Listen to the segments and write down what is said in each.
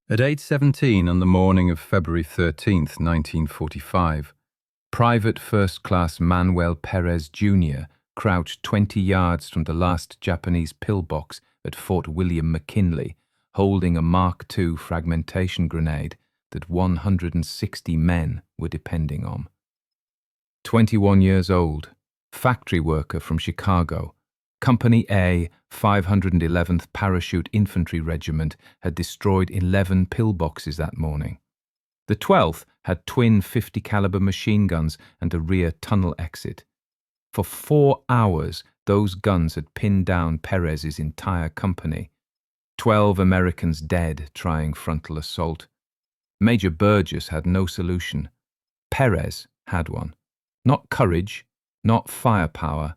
At 8:17 on the morning of February 13th, 1945, Private First Class Manuel Pérez Jr. crouched 20 yards from the last Japanese pillbox at Fort William McKinley, holding a Mark II fragmentation grenade that 160 men were depending on. 21 years old, factory worker from Chicago, Company A, 511th Parachute Infantry Regiment had destroyed 11 pillboxes that morning. The 12th had twin 50 caliber machine guns and a rear tunnel exit. For 4 hours, those guns had pinned down Pérez's entire company. 12 Americans dead trying frontal assault. Major Burgess had no solution. Pérez had one. Not courage, not firepower,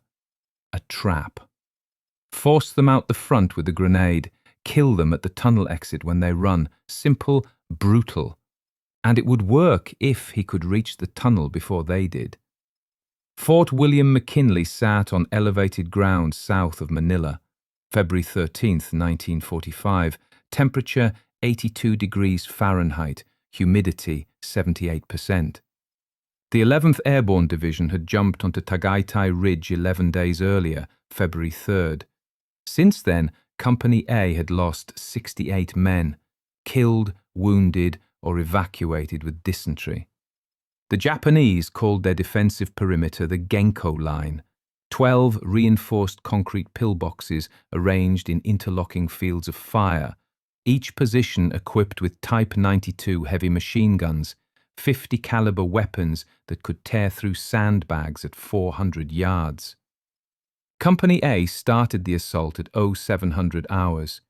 a trap. Force them out the front with a grenade, kill them at the tunnel exit when they run. Simple, brutal. And it would work if he could reach the tunnel before they did. Fort William McKinley sat on elevated ground south of Manila. February 13th, 1945. Temperature 82 degrees Fahrenheit. Humidity 78%. The 11th Airborne Division had jumped onto Tagaytay Ridge 11 days earlier, February 3rd. Since then, Company A had lost 68 men, killed, wounded, or evacuated with dysentery. The Japanese called their defensive perimeter the Genko Line, 12 reinforced concrete pillboxes arranged in interlocking fields of fire, each position equipped with Type 92 heavy machine guns, 50 caliber weapons that could tear through sandbags at 400 yards. Company A started the assault at 0700 hours.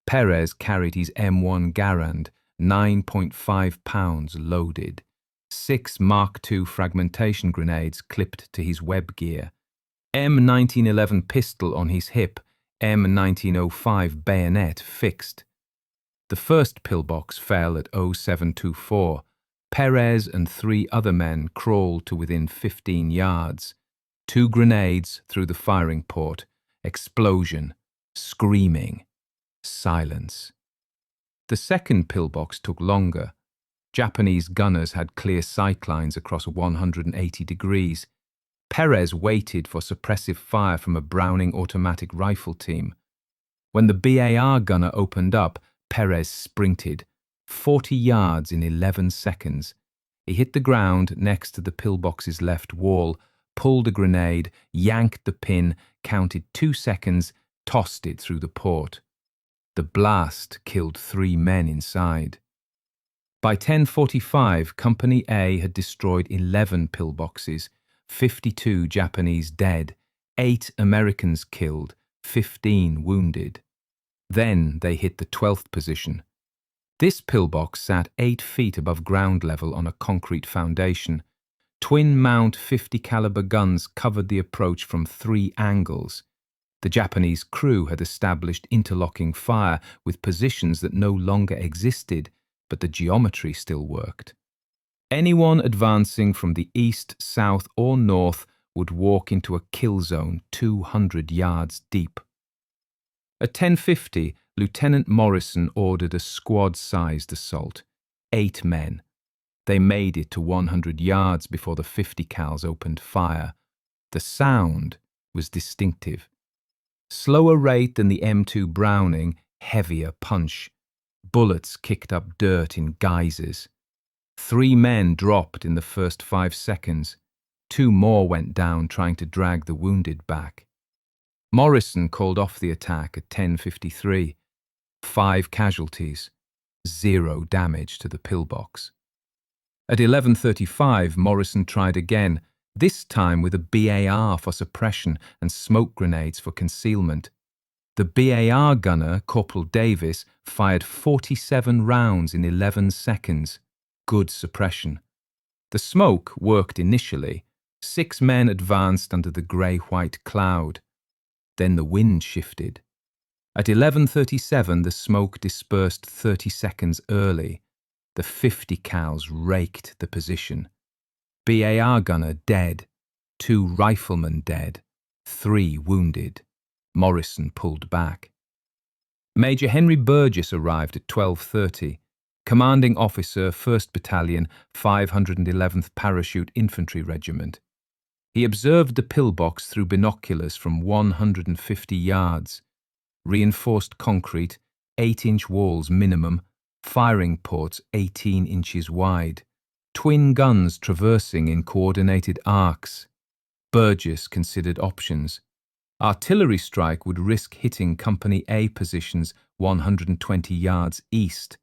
Pérez carried his M1 Garand, 9.5 pounds loaded, 6 Mark II fragmentation grenades clipped to his web gear, M1911 pistol on his hip, M1905 bayonet fixed. The first pillbox fell at 0724. Pérez and 3 other men crawled to within 15 yards. 2 grenades through the firing port. Explosion. Screaming. Silence. The second pillbox took longer. Japanese gunners had clear sight lines across 180 degrees. Pérez waited for suppressive fire from a Browning automatic rifle team. When the BAR gunner opened up, Pérez sprinted. 40 yards in 11 seconds. He hit the ground next to the pillbox's left wall, pulled a grenade, yanked the pin, counted 2 seconds, tossed it through the port. The blast killed 3 men inside. By 10:45, Company A had destroyed 11 pillboxes, 52 Japanese dead, 8 Americans killed, 15 wounded. Then they hit the 12th position. This pillbox sat 8 feet above ground level on a concrete foundation. Twin mount 50 caliber guns covered the approach from 3 angles. The Japanese crew had established interlocking fire with positions that no longer existed, but the geometry still worked. Anyone advancing from the east, south, or north would walk into a kill zone 200 yards deep. At 10:50, Lieutenant Morrison ordered a squad-sized assault. 8 men. They made it to 100 yards before the 50 cals opened fire. The sound was distinctive. Slower rate than the M2 Browning, heavier punch. Bullets kicked up dirt in geysers. 3 men dropped in the first 5 seconds. 2 more went down trying to drag the wounded back. Morrison called off the attack at 10:53. 5 casualties. 0 damage to the pillbox. At 11:35, Morrison tried again, this time with a BAR for suppression and smoke grenades for concealment. The BAR gunner, Corporal Davis, fired 47 rounds in 11 seconds. Good suppression. The smoke worked initially. 6 men advanced under the grey-white cloud. Then the wind shifted. At 11:37, the smoke dispersed 30 seconds early. The 50 cals raked the position. BAR gunner dead, 2 riflemen dead, 3 wounded. Morrison pulled back. Major Henry Burgess arrived at 12:30. Commanding Officer, 1st Battalion, 511th Parachute Infantry Regiment. He observed the pillbox through binoculars from 150 yards. Reinforced concrete, 8-inch walls minimum, firing ports 18 inches wide, twin guns traversing in coordinated arcs. Burgess considered options. Artillery strike would risk hitting Company A positions 120 yards east.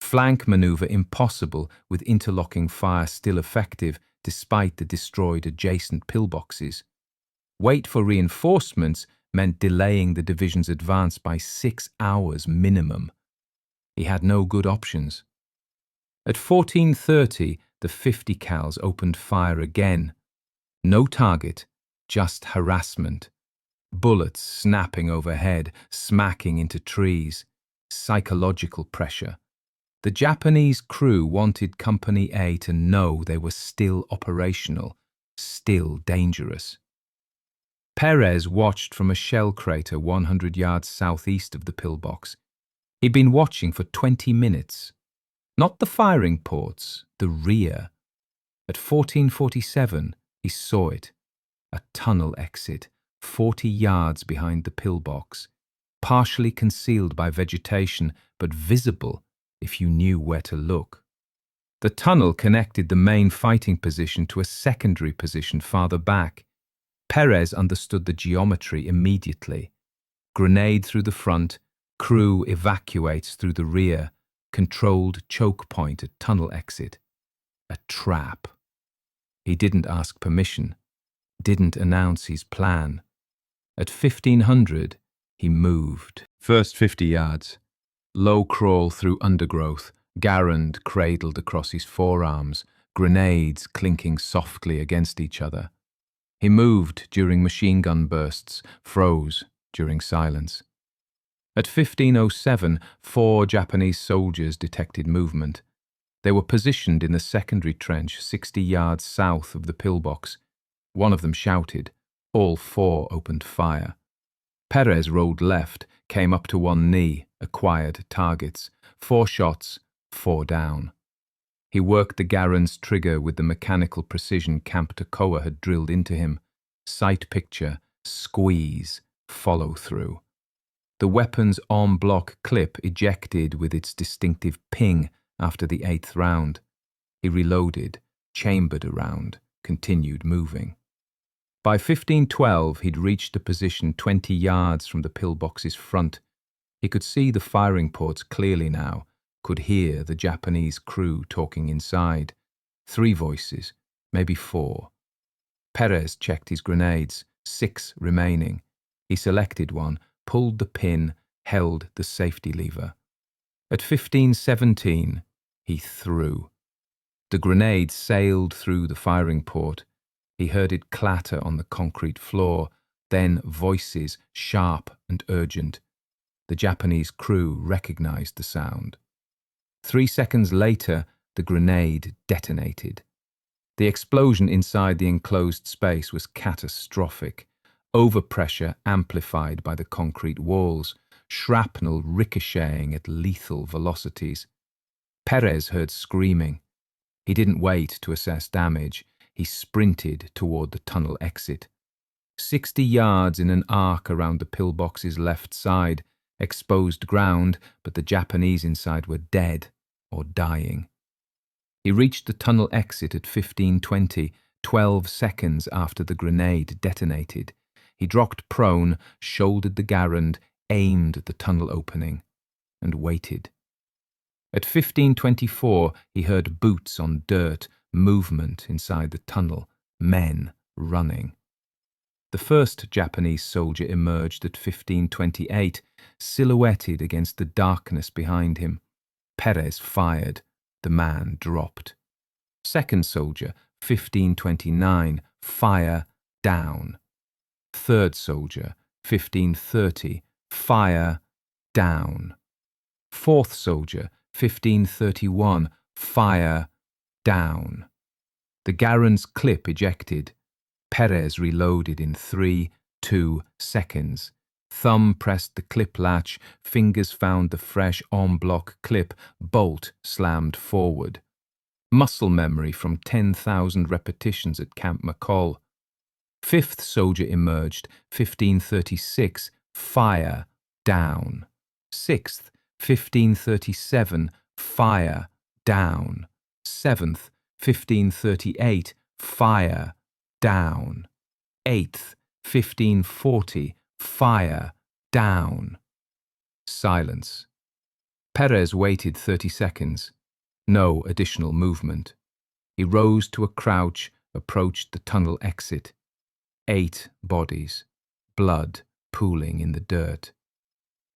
Flank maneuver impossible with interlocking fire still effective despite the destroyed adjacent pillboxes. Wait for reinforcements meant delaying the division's advance by 6 hours minimum. He had no good options. At 14:30, the 50 cals opened fire again. No target, just harassment. Bullets snapping overhead, smacking into trees. Psychological pressure. The Japanese crew wanted Company A to know they were still operational, still dangerous. Pérez watched from a shell crater 100 yards southeast of the pillbox. He'd been watching for 20 minutes. Not the firing ports, the rear. At 14:47, he saw it. A tunnel exit, 40 yards behind the pillbox, partially concealed by vegetation, but visible if you knew where to look. The tunnel connected the main fighting position to a secondary position farther back. Pérez understood the geometry immediately. Grenade through the front, crew evacuates through the rear, controlled choke point at tunnel exit. A trap. He didn't ask permission, didn't announce his plan. At 1500, he moved. First 50 yards. Low crawl through undergrowth, Garand cradled across his forearms, grenades clinking softly against each other. He moved during machine gun bursts, froze during silence. At 15:07, 4 Japanese soldiers detected movement. They were positioned in the secondary trench 60 yards south of the pillbox. One of them shouted. All 4 opened fire. Pérez rolled left, came up to one knee, acquired targets. 4 shots, 4 down. He worked the Garand's trigger with the mechanical precision Camp Mackall had drilled into him. Sight picture, squeeze, follow through. The weapon's en bloc clip ejected with its distinctive ping after the 8th round. He reloaded, chambered a round, continued moving. By 15:12, he'd reached a position 20 yards from the pillbox's front. He could see the firing ports clearly now, could hear the Japanese crew talking inside. 3 voices, maybe 4. Pérez checked his grenades, 6 remaining. He selected one, pulled the pin, held the safety lever. At 15:17, he threw. The grenade sailed through the firing port. He heard it clatter on the concrete floor, then voices, sharp and urgent. The Japanese crew recognized the sound. 3 seconds later, the grenade detonated. The explosion inside the enclosed space was catastrophic. Overpressure amplified by the concrete walls, shrapnel ricocheting at lethal velocities. Pérez heard screaming. He didn't wait to assess damage. He sprinted toward the tunnel exit. 60 yards in an arc around the pillbox's left side, exposed ground, but the Japanese inside were dead or dying. He reached the tunnel exit at 15:20, 12 seconds after the grenade detonated. He dropped prone, shouldered the Garand, aimed at the tunnel opening, and waited. At 15:24, he heard boots on dirt, movement inside the tunnel, men running. The first Japanese soldier emerged at 15:28, silhouetted against the darkness behind him. Pérez fired. The man dropped. Second soldier, 15:29, fire, down. Third soldier, 15:30, fire, down. Fourth soldier, 15:31, fire, down. The Garand's clip ejected. Pérez reloaded in 3, 2 seconds. Thumb pressed the clip latch, fingers found the fresh en-bloc clip, bolt slammed forward. Muscle memory from 10,000 repetitions at Camp Mackall. Fifth soldier emerged, 1536, fire, down. Sixth, 1537, fire, down. Seventh, 1538, fire, down. Eighth, 1540, fire, down. Silence. Pérez waited 30 seconds. No additional movement. He rose to a crouch, approached the tunnel exit. 8 bodies, blood pooling in the dirt.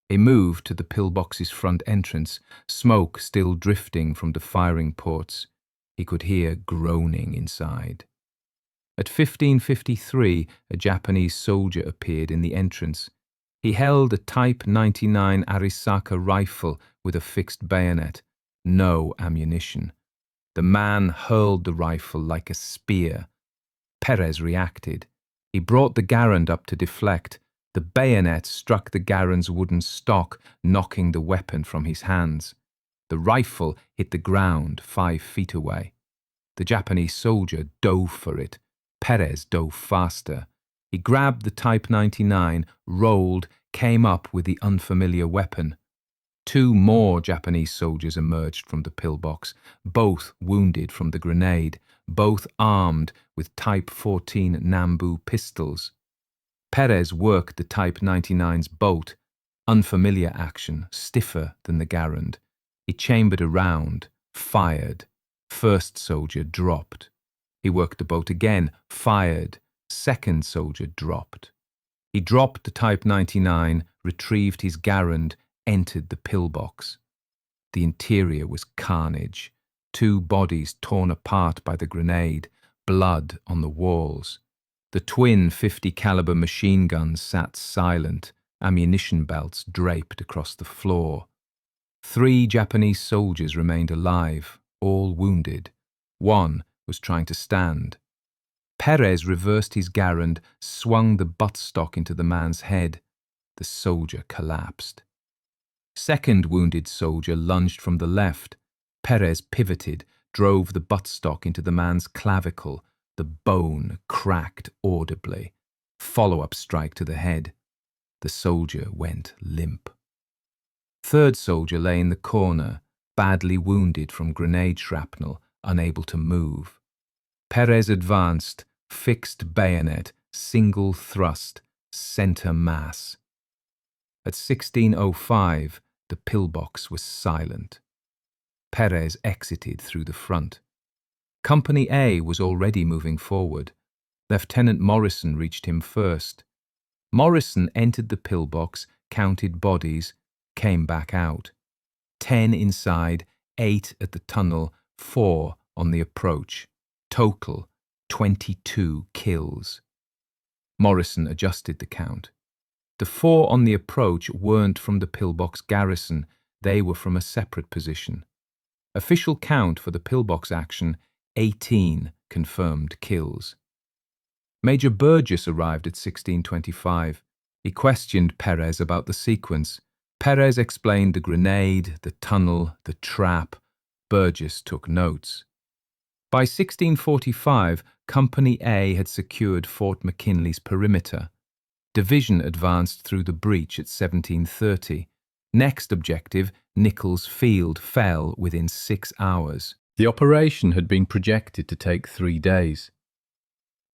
He moved to the pillboxes' front entrance, smoke still drifting from the firing ports. He could hear groaning inside. At 15:53, a Japanese soldier appeared in the entrance. He held a Type 99 Arisaka rifle with a fixed bayonet. No ammunition. The man hurled the rifle like a spear. Pérez reacted. He brought the Garand up to deflect. The bayonet struck the Garand's wooden stock, knocking the weapon from his hands. The rifle hit the ground 5 feet away. The Japanese soldier dove for it. Pérez dove faster. He grabbed the Type 99, rolled, came up with the unfamiliar weapon. 2 more Japanese soldiers emerged from the pillbox, both wounded from the grenade, both armed with Type 14 Nambu pistols. Pérez worked the Type 99's bolt, unfamiliar action, stiffer than the Garand. He chambered a round, fired. First soldier dropped. He worked the boat again, fired. Second soldier dropped. He dropped the Type 99, retrieved his Garand, entered the pillbox. The interior was carnage. 2 bodies torn apart by the grenade, blood on the walls. The twin 50 caliber machine guns sat silent, ammunition belts draped across the floor. 3 Japanese soldiers remained alive, all wounded. 1 was trying to stand. Pérez reversed his Garand, swung the buttstock into the man's head. The soldier collapsed. Second wounded soldier lunged from the left. Pérez pivoted, drove the buttstock into the man's clavicle. The bone cracked audibly. Follow-up strike to the head. The soldier went limp. Third soldier lay in the corner, badly wounded from grenade shrapnel, unable to move. Pérez advanced, fixed bayonet, single thrust, center mass. At 16:05, the pillbox was silent. Pérez exited through the front. Company A was already moving forward. Lieutenant Morrison reached him first. Morrison entered the pillbox, counted bodies, came back out. 10 inside, 8 at the tunnel, 4 on the approach. Total, 22 kills. Morrison adjusted the count. The 4 on the approach weren't from the pillbox garrison, they were from a separate position. Official count for the pillbox action, 18 confirmed kills. Major Burgess arrived at 16:25. He questioned Pérez about the sequence. Pérez explained the grenade, the tunnel, the trap. Burgess took notes. By 16:45, Company A had secured Fort McKinley's perimeter. Division advanced through the breach at 17:30. Next objective, Nichols Field, fell within 6 hours. The operation had been projected to take 3 days.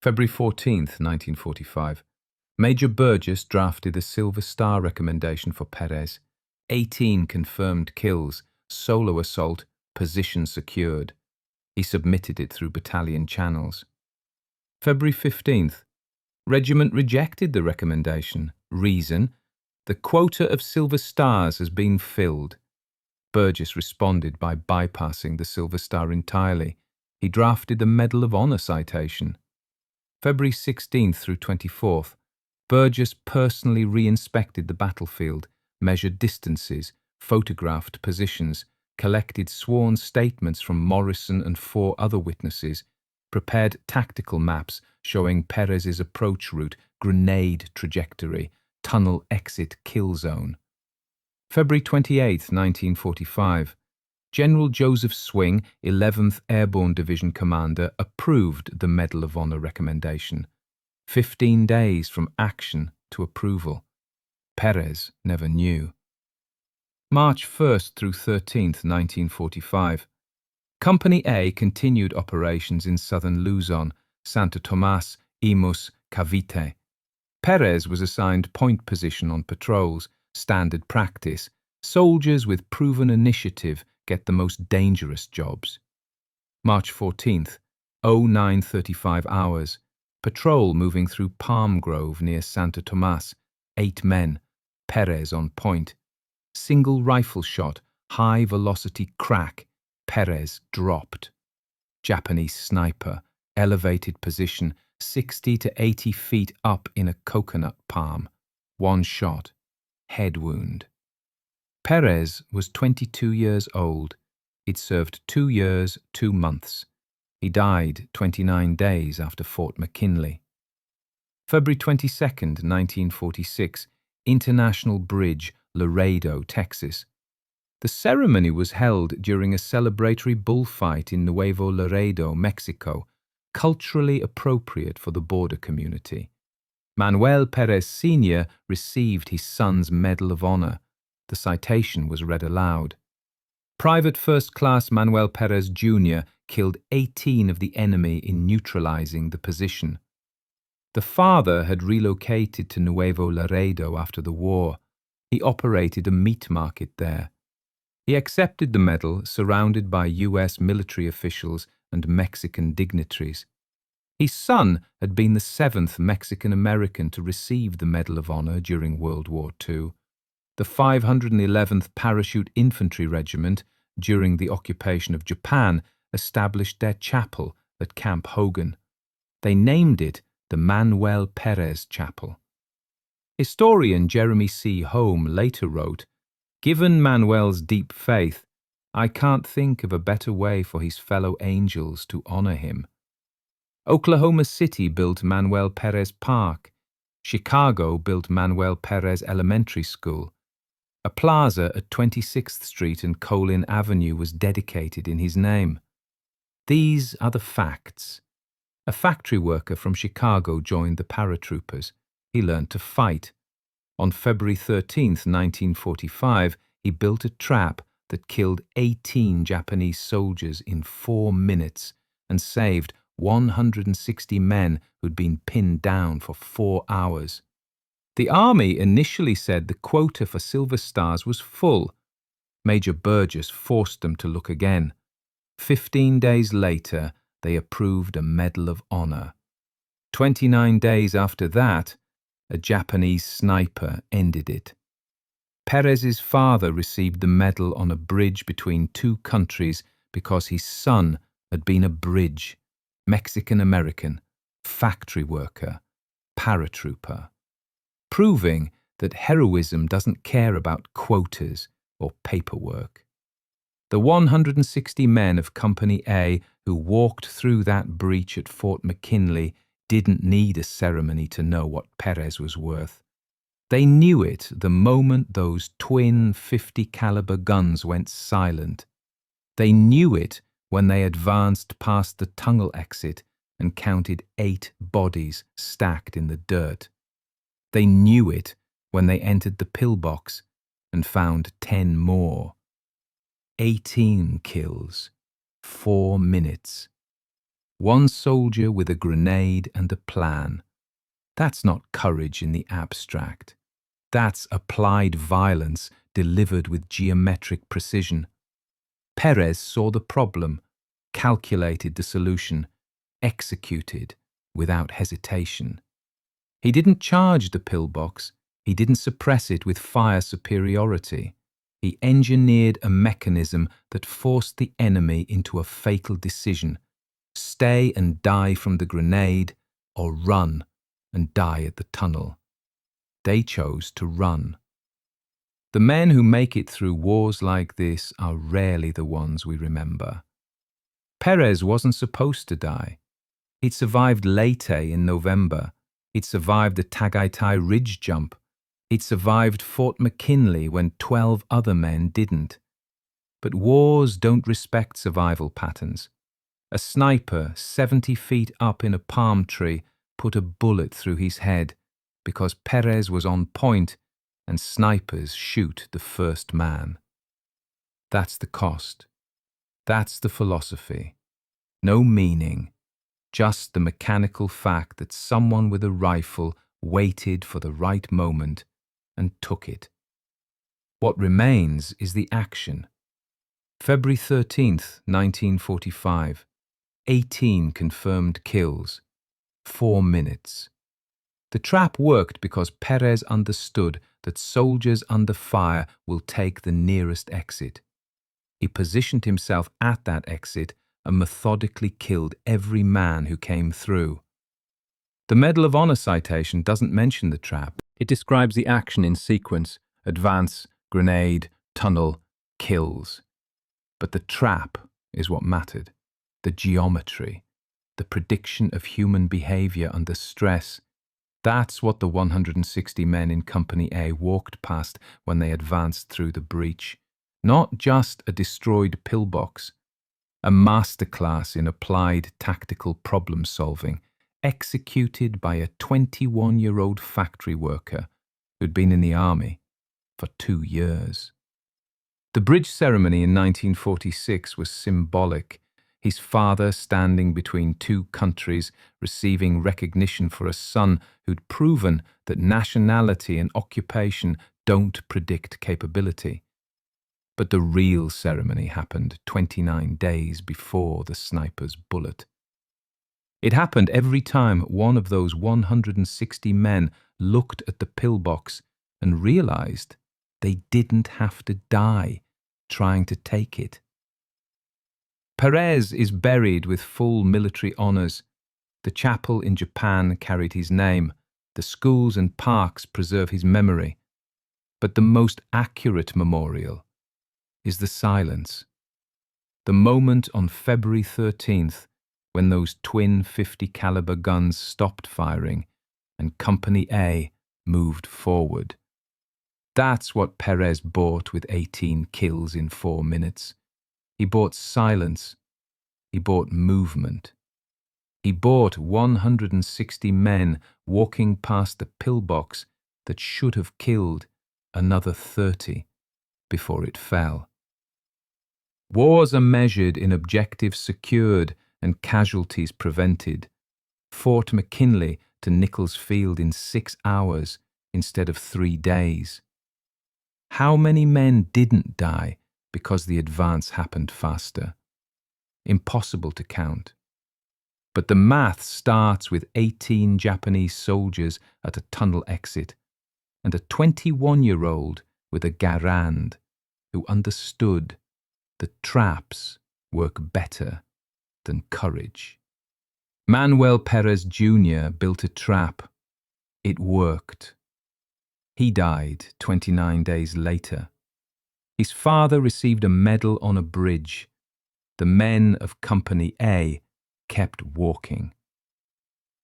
February 14th, 1945. Major Burgess drafted a Silver Star recommendation for Pérez. 18 confirmed kills, solo assault, position secured. He submitted it through battalion channels. February 15th. Regiment rejected the recommendation. Reason: the quota of Silver Stars has been filled. Burgess responded by bypassing the Silver Star entirely. He drafted the Medal of Honor citation. February 16th through 24th. Burgess personally re-inspected the battlefield, measured distances, photographed positions, collected sworn statements from Morrison and 4 other witnesses, prepared tactical maps showing Pérez's approach route, grenade trajectory, tunnel exit kill zone. February 28, 1945. General Joseph Swing, 11th Airborne Division Commander, approved the Medal of Honor recommendation. 15 days from action to approval. Pérez never knew. March 1st through 13th, 1945. Company A continued operations in southern Luzon, Santo Tomas, Imus, Cavite. Pérez was assigned point position on patrols, standard practice. Soldiers with proven initiative get the most dangerous jobs. March 14th, 09:35 hours. Patrol moving through Palm Grove near Santo Tomas. 8 men. Pérez on point. Single rifle shot, high velocity crack. Pérez dropped. Japanese sniper, elevated position, 60 to 80 feet up in a coconut palm. 1 shot. Head wound. Pérez was 22 years old. He'd served 2 years, 2 months. He died 29 days after Fort McKinley. February 22nd, 1946, International Bridge, Laredo, Texas. The ceremony was held during a celebratory bullfight in Nuevo Laredo, Mexico, culturally appropriate for the border community. Manuel Pérez Sr. received his son's Medal of Honor. The citation was read aloud. Private First Class Manuel Pérez Jr. killed 18 of the enemy in neutralizing the position. The father had relocated to Nuevo Laredo after the war. He operated a meat market there. He accepted the medal, surrounded by U.S. military officials and Mexican dignitaries. His son had been the 7th Mexican-American to receive the Medal of Honor during World War II. The 511th Parachute Infantry Regiment, during the occupation of Japan, established their chapel at Camp Hogan. They named it the Manuel Pérez Chapel. Historian Jeremy C. Home later wrote, "Given Manuel's deep faith, I can't think of a better way for his fellow angels to honor him." Oklahoma City built Manuel Pérez Park. Chicago built Manuel Pérez Elementary School. A plaza at 26th Street and Colin Avenue was dedicated in his name. These are the facts. A factory worker from Chicago joined the paratroopers. He learned to fight. On February 13th, 1945, he built a trap that killed 18 Japanese soldiers in 4 minutes and saved 160 men who'd been pinned down for 4 hours. The army initially said the quota for Silver Stars was full. Major Burgess forced them to look again. 15 days later, they approved a Medal of Honor. 29 days after that, a Japanese sniper ended it. Pérez's father received the medal on a bridge between 2 countries because his son had been a bridge, Mexican-American, factory worker, paratrooper, proving that heroism doesn't care about quotas or paperwork. The 160 men of Company A who walked through that breach at Fort McKinley didn't need a ceremony to know what Pérez was worth. They knew it the moment those twin 50 caliber guns went silent. They knew it when they advanced past the tunnel exit and counted 8 bodies stacked in the dirt. They knew it when they entered the pillbox and found 10 more. 18 kills, 4 minutes. 1 soldier with a grenade and a plan. That's not courage in the abstract. That's applied violence delivered with geometric precision. Pérez saw the problem, calculated the solution, executed without hesitation. He didn't charge the pillbox. He didn't suppress it with fire superiority. He engineered a mechanism that forced the enemy into a fatal decision: stay and die from the grenade, or run and die at the tunnel. They chose to run. The men who make it through wars like this are rarely the ones we remember. Pérez wasn't supposed to die. He'd survived Leyte in November. He'd survived the Tagaytay Ridge jump. It survived Fort McKinley when 12 other men didn't. But wars don't respect survival patterns. A sniper 70 feet up in a palm tree put a bullet through his head because Pérez was on point and snipers shoot the first man. That's the cost. That's the philosophy. No meaning, just the mechanical fact that someone with a rifle waited for the right moment and took it. What remains is the action. February 13th, 1945. 18 confirmed kills. 4 minutes. The trap worked because Pérez understood that soldiers under fire will take the nearest exit. He positioned himself at that exit and methodically killed every man who came through. The Medal of Honor citation doesn't mention the trap. It describes the action in sequence: advance, grenade, tunnel, kills. But the trap is what mattered. The geometry, the prediction of human behavior under stress. That's what the 160 men in Company A walked past when they advanced through the breach. Not just a destroyed pillbox, a masterclass in applied tactical problem solving, executed by a 21-year-old factory worker who'd been in the army for 2 years. The bridge ceremony in 1946 was symbolic. His father standing between two countries, receiving recognition for a son who'd proven that nationality and occupation don't predict capability. But the real ceremony happened 29 days before the sniper's bullet. It happened every time one of those 160 men looked at the pillbox and realized they didn't have to die trying to take it. Pérez is buried with full military honors. The chapel in Japan carried his name. The schools and parks preserve his memory. But the most accurate memorial is the silence. The moment on February 13th when those twin 50 caliber guns stopped firing and Company A moved forward. That's what Pérez bought with 18 kills in 4 minutes. He bought silence. He bought movement. He bought 160 men walking past the pillbox that should have killed another 30 before it fell. Wars are measured in objectives secured and casualties prevented. Fort McKinley to Nichols Field in 6 hours instead of 3 days. How many men didn't die because the advance happened faster? Impossible to count. But the math starts with 18 Japanese soldiers at a tunnel exit and a 21-year-old with a Garand who understood that traps work better than courage. Manuel Pérez Jr. built a trap. It worked. He died 29 days later. His father received a medal on a bridge. The men of Company A kept walking.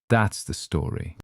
That's the story.